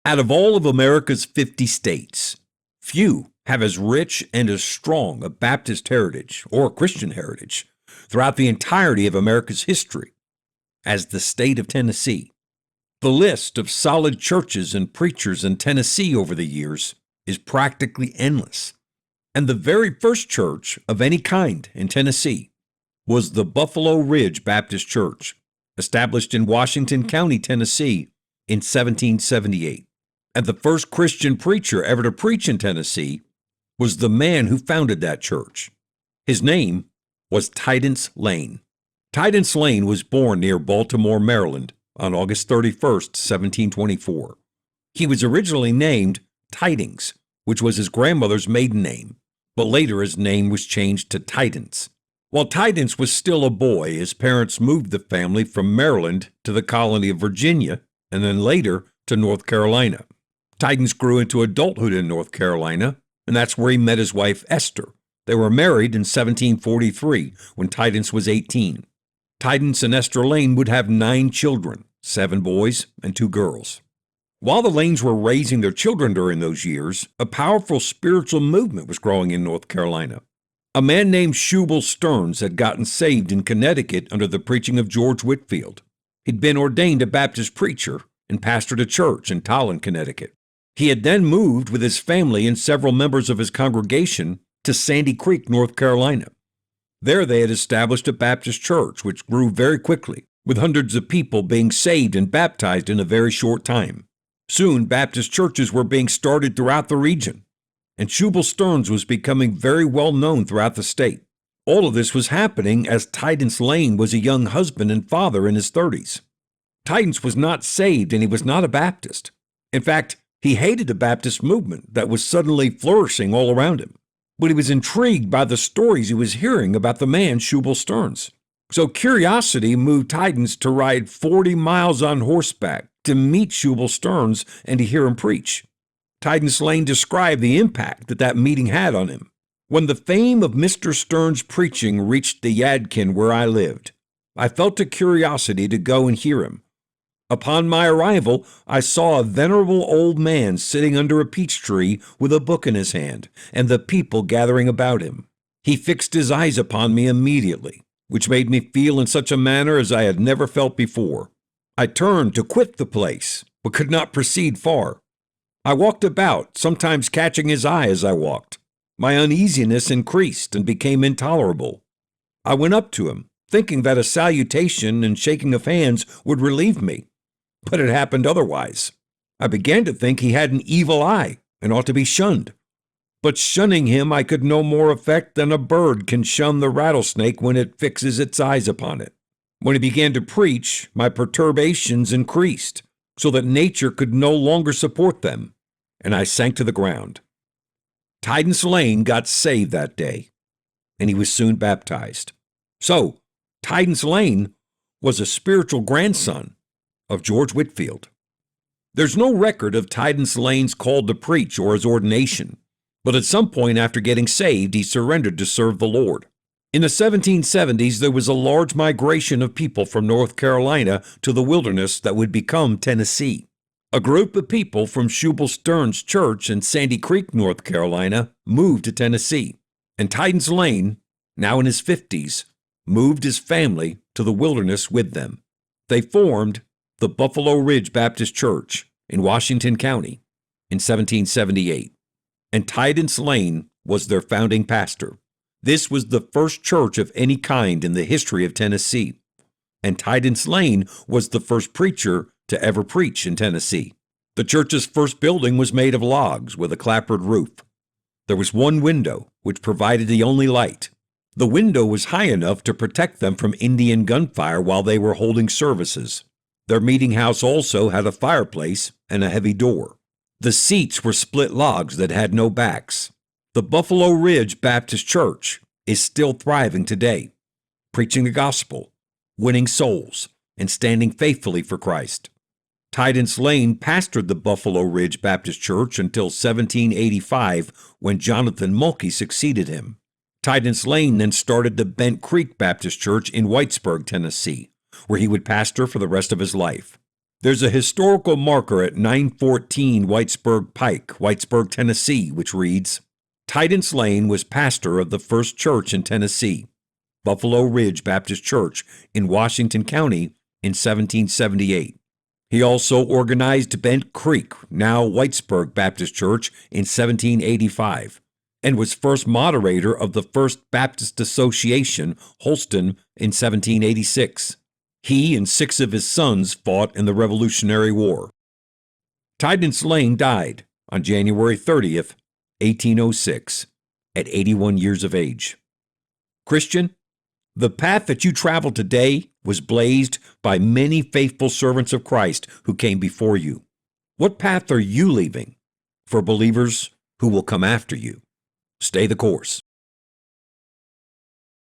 Out of all of America's 50 states, few have as rich and as strong a Baptist heritage or Christian heritage throughout the entirety of America's history as the state of Tennessee. The list of solid churches and preachers in Tennessee over the years is practically endless. And the very first church of any kind in Tennessee was the Buffalo Ridge Baptist Church, established in Washington County, Tennessee in 1778. And the first Christian preacher ever to preach in Tennessee was the man who founded that church. His name was Tidance Lane. Tidance Lane was born near Baltimore, Maryland on August 31st, 1724. He was originally named Tidings, which was his grandmother's maiden name, but later his name was changed to Tidance. While Tidance was still a boy, his parents moved the family from Maryland to the colony of Virginia and then later to North Carolina. Tidance grew into adulthood in North Carolina, and that's where he met his wife Esther. They were married in 1743 when Tidance was 18. Tidance and Esther Lane would have 9 children, 7 boys and 2 girls. While the Lanes were raising their children during those years, a powerful spiritual movement was growing in North Carolina. A man named Shubal Stearns had gotten saved in Connecticut under the preaching of George Whitefield. He'd been ordained a Baptist preacher and pastored a church in Tolland, Connecticut. He had then moved with his family and several members of his congregation to Sandy Creek, North Carolina. There they had established a Baptist church, which grew very quickly, with hundreds of people being saved and baptized in a very short time. Soon, Baptist churches were being started throughout the region, and Shubal Stearns was becoming very well known throughout the state. All of this was happening as Tidance Lane was a young husband and father in his 30s. Tidance was not saved, and he was not a Baptist. In fact, he hated the Baptist movement that was suddenly flourishing all around him. But he was intrigued by the stories he was hearing about the man Shubal Stearns. So curiosity moved Tidance to ride 40 miles on horseback to meet Shubal Stearns and to hear him preach. Tidance Lane described the impact that meeting had on him. When the fame of Mr. Stearns' preaching reached the Yadkin where I lived, I felt a curiosity to go and hear him. Upon my arrival, I saw a venerable old man sitting under a peach tree with a book in his hand, and the people gathering about him. He fixed his eyes upon me immediately, which made me feel in such a manner as I had never felt before. I turned to quit the place, but could not proceed far. I walked about, sometimes catching his eye as I walked. My uneasiness increased and became intolerable. I went up to him, thinking that a salutation and shaking of hands would relieve me. But it happened otherwise. I began to think he had an evil eye and ought to be shunned. But shunning him I could no more effect than a bird can shun the rattlesnake when it fixes its eyes upon it. When he began to preach, my perturbations increased, so that nature could no longer support them, and I sank to the ground. Tidance Lane got saved that day, and he was soon baptized. So, Tidance Lane was a spiritual grandson of George Whitefield. There's no record of Tidance Lane's call to preach or his ordination, but at some point after getting saved, he surrendered to serve the Lord. In the 1770s, there was a large migration of people from North Carolina to the wilderness that would become Tennessee. A group of people from Shubal Stearns' church in Sandy Creek, North Carolina, moved to Tennessee, and Tidance Lane, now in his 50s, moved his family to the wilderness with them. They formed the Buffalo Ridge Baptist Church in Washington County in 1778, and Tidance Lane was their founding pastor. This was the first church of any kind in the history of Tennessee, and Tidance Lane was the first preacher to ever preach in Tennessee. The church's first building was made of logs with a clapboard roof. There was one window, which provided the only light. The window was high enough to protect them from Indian gunfire while they were holding services. Their meeting house also had a fireplace and a heavy door. The seats were split logs that had no backs. The Buffalo Ridge Baptist Church is still thriving today, preaching the gospel, winning souls, and standing faithfully for Christ. Tidance Lane pastored the Buffalo Ridge Baptist Church until 1785, when Jonathan Mulkey succeeded him. Tidance Lane then started the Bent Creek Baptist Church in Whitesburg, Tennessee, where he would pastor for the rest of his life. There's a historical marker at 914 Whitesburg Pike, Whitesburg, Tennessee, which reads, Tidance Lane was pastor of the first church in Tennessee, Buffalo Ridge Baptist Church in Washington County in 1778. He also organized Bent Creek, now Whitesburg Baptist Church, in 1785, and was first moderator of the First Baptist Association, Holston, in 1786. He and 6 of his sons fought in the Revolutionary War. Tidance Lane died on January 30th, 1806, at 81 years of age. Christian, the path that you travel today was blazed by many faithful servants of Christ who came before you. What path are you leaving for believers who will come after you? Stay the course.